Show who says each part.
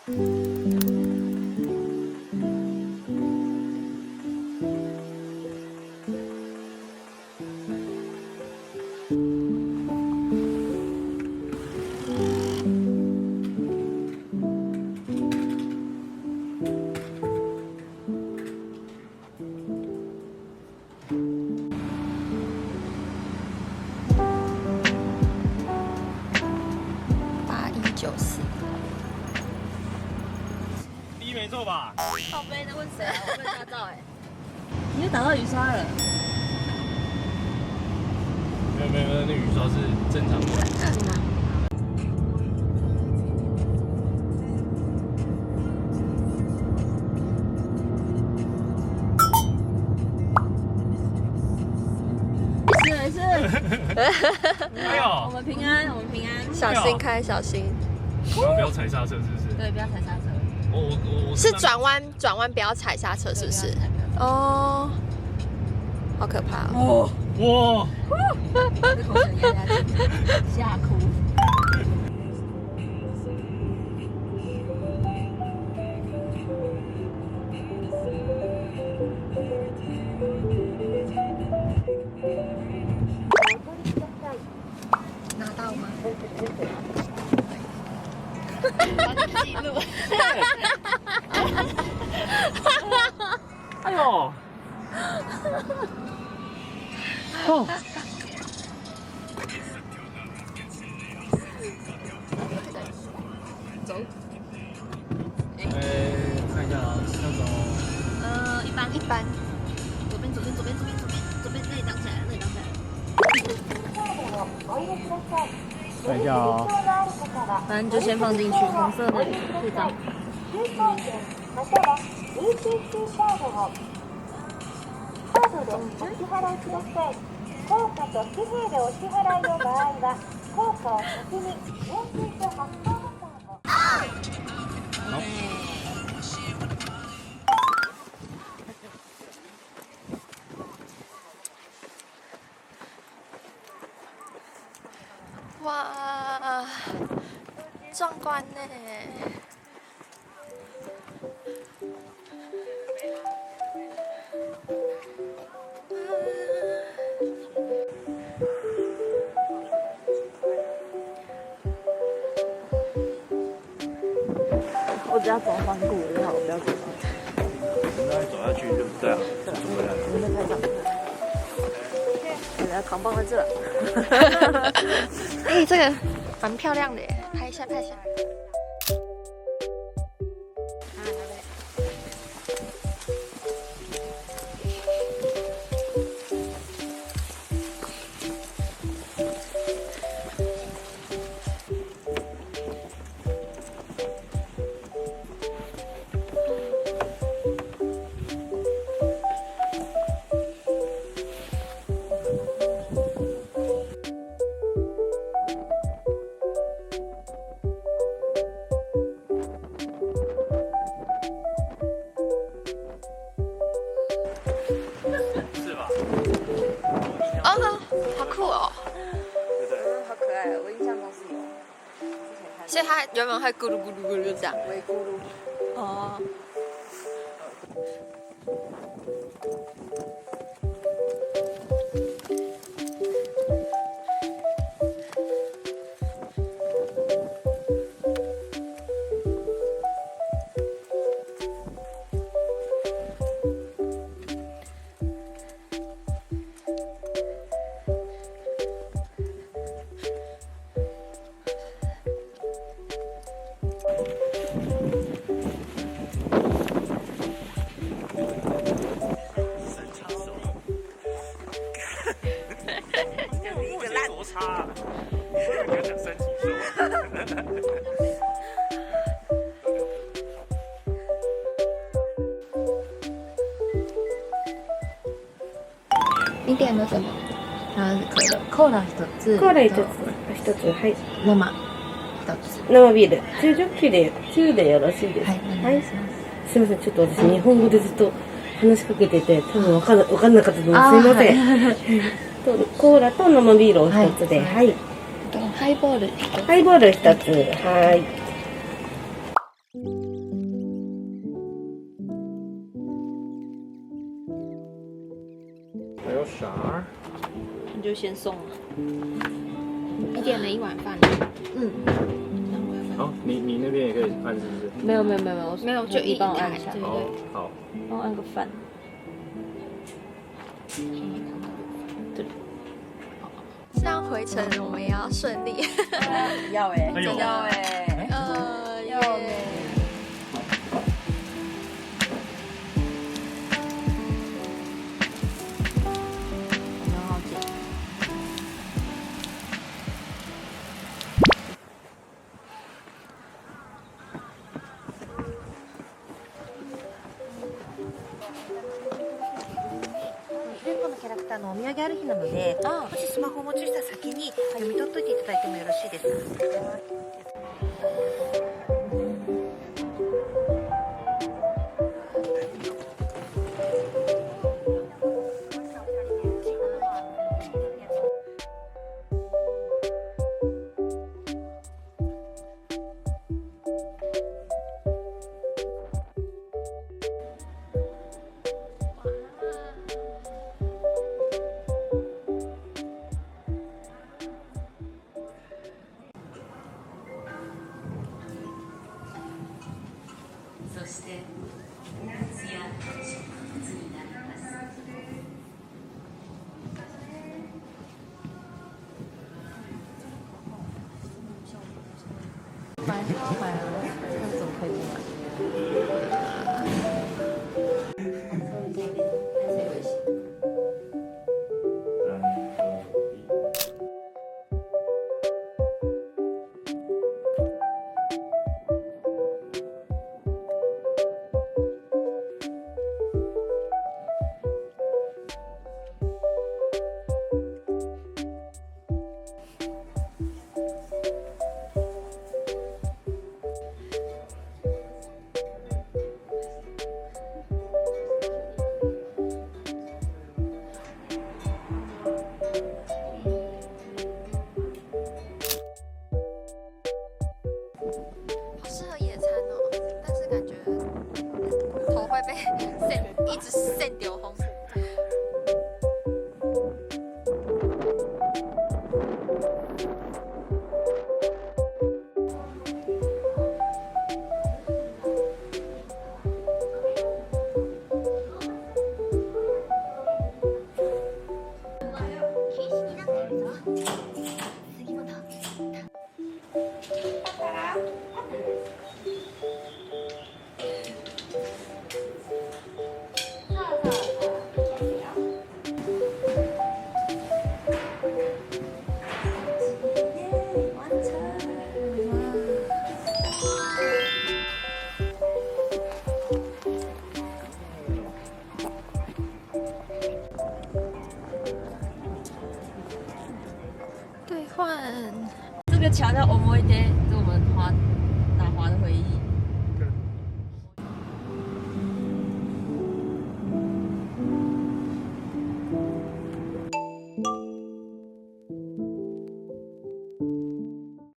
Speaker 1: 8194。
Speaker 2: 第一没错吧？
Speaker 1: 靠背的问谁啊？我没有驾照哎。
Speaker 3: 你又打到雨刷了。
Speaker 2: 没有，那雨刷是正常的。
Speaker 3: 没事。
Speaker 2: 哎呦，
Speaker 3: 我们平安，我们平安。
Speaker 1: 小心开，小心。
Speaker 2: 刚刚不要踩刹车，是不是？
Speaker 3: 对，不要踩刹车。
Speaker 2: 我
Speaker 1: 是转弯不要踩刹车，是不是？哦，好可怕哦！
Speaker 2: 哇！
Speaker 3: 这口水压下去，吓哭。
Speaker 1: 拿到吗？记录。
Speaker 2: 哎呦！哦。
Speaker 1: 走。
Speaker 2: 看一下啊，要走。
Speaker 1: 一般。
Speaker 3: 左边那里挡起来，那里挡起来。
Speaker 2: 看一下啊。
Speaker 3: 反正就先放进去，红色的这张。
Speaker 4: カードでお支払いください。硬貨と紙幣でお支払いの場合は、硬貨を先に領収書発行ボタンを。
Speaker 1: 哇，壮观呢！
Speaker 3: 我只要走环顾就好，我不要走上去。
Speaker 2: 应该走下去，对啊，走回来。
Speaker 3: 我们在拍照。我要扛棒在这。
Speaker 1: 哎，这个蛮漂亮的耶，拍一下。
Speaker 2: 是吧？
Speaker 1: 哦，好酷哦！
Speaker 2: 对不对？
Speaker 3: 好可爱，我印象中是有。之前看
Speaker 1: 所以它原本会咕噜咕噜咕噜这样。
Speaker 3: 微咕噜。
Speaker 1: 哦。
Speaker 2: 多差啊！我以为你要讲三级兽。
Speaker 1: 你点了什么？
Speaker 3: 它是可乐，コーラ一つ。
Speaker 4: コーラ一つ、はい。
Speaker 3: 生一つ。
Speaker 4: 生ビール。中ジョッキで、中でよろしいですか。
Speaker 3: はい、お願いします。
Speaker 4: すいません、ちょっと私日本語でずっと話しかけてて、多分わかんなかったと思います。すいません。コーラと生ビールを一つで、はい。
Speaker 1: ハイボール。
Speaker 4: ハイボール一つ、はい。
Speaker 5: 还有啥？
Speaker 3: 你就先送了。
Speaker 1: 你点了一碗饭。
Speaker 3: 嗯，
Speaker 5: 好，你那边也可以按，是不是？
Speaker 3: 没有，
Speaker 1: 没有，就
Speaker 3: 你帮我按一下，
Speaker 1: 对
Speaker 5: 哦，好。
Speaker 3: 帮我按个饭。对，
Speaker 1: 这样回程我们也要顺利。
Speaker 3: 要哎，
Speaker 5: 哎呦
Speaker 3: 要哎，要
Speaker 1: 耶
Speaker 3: 哎。很好剪。
Speaker 4: 全部のキャラクターのお土産ある日なので、もしスマホをお持ちした先に読み取っといていただいてもよろしいですか。
Speaker 6: そして夏や植物になります。
Speaker 3: 买啊买啊，那怎么可以不买？
Speaker 1: 好适合野餐哦，但是感觉头会被一直扇丢红。
Speaker 3: 这个桥叫思い出。